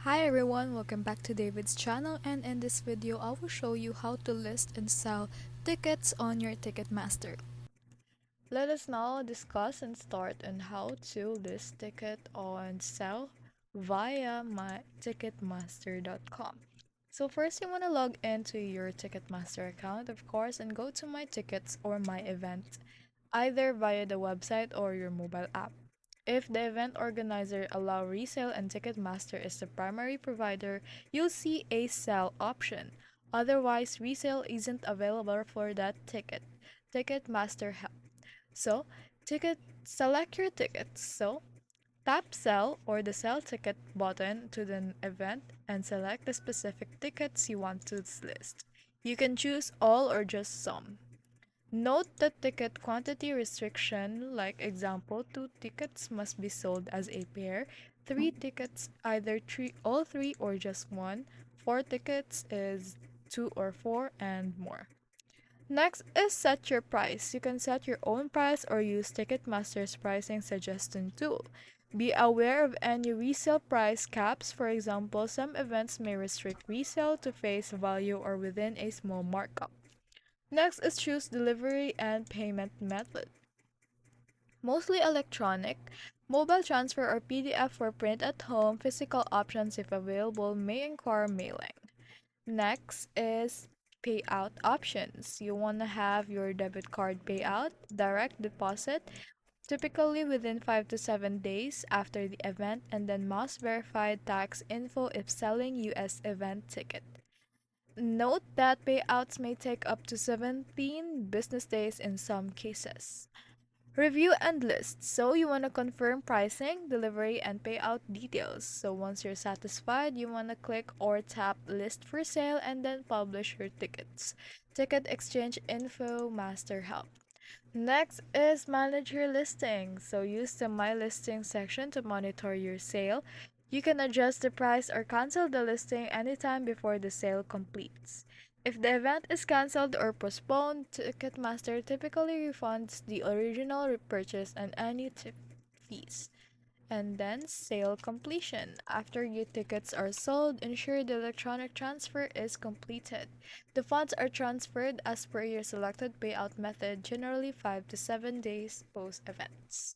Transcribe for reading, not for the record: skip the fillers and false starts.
Hi everyone, welcome back to David's channel, and in this video I will show you how to list and sell tickets on your Ticketmaster. Let us now discuss and start on how to list ticket on sell via my ticketmaster.com. So first you want to log into your Ticketmaster account, of course, and go to my tickets or my event, either via the website or your mobile app. If the event organizer allow resale and Ticketmaster is the primary provider, you'll see a sell option. Otherwise, resale isn't available for that ticket. Ticketmaster help. So, ticket select your tickets. So, tap sell or the sell ticket button to the event and select the specific tickets you want to list. You can choose all or just some. Note the ticket quantity restriction, like example, 2 tickets must be sold as a pair, 3 tickets either all 3 or just one, 4 tickets is 2 or 4 and more. Next is set your price. You can set your own price or use Ticketmaster's pricing suggestion tool. Be aware of any resale price caps. For example, some events may restrict resale to face value or within a small markup. Next is choose delivery and payment method. Mostly electronic, mobile transfer or PDF for print at home, physical options if available may require mailing. Next is payout options. You want to have your debit card payout, direct deposit, typically within 5 to 7 days after the event, and then must verify tax info if selling US event ticket. Note that payouts may take up to 17 business days in some cases. Review and list. So you want to confirm pricing, delivery, and payout details. So once you're satisfied, you want to click or tap list for sale and then publish your tickets. Ticket exchange info, master help. Next is manage your listing. So use the My Listing section to monitor your sale. You can adjust the price or cancel the listing anytime before the sale completes. If the event is canceled or postponed, Ticketmaster typically refunds the original purchase and any tip fees. And then sale completion. After your tickets are sold, ensure the electronic transfer is completed. The funds are transferred as per your selected payout method, generally 5 to 7 days post events.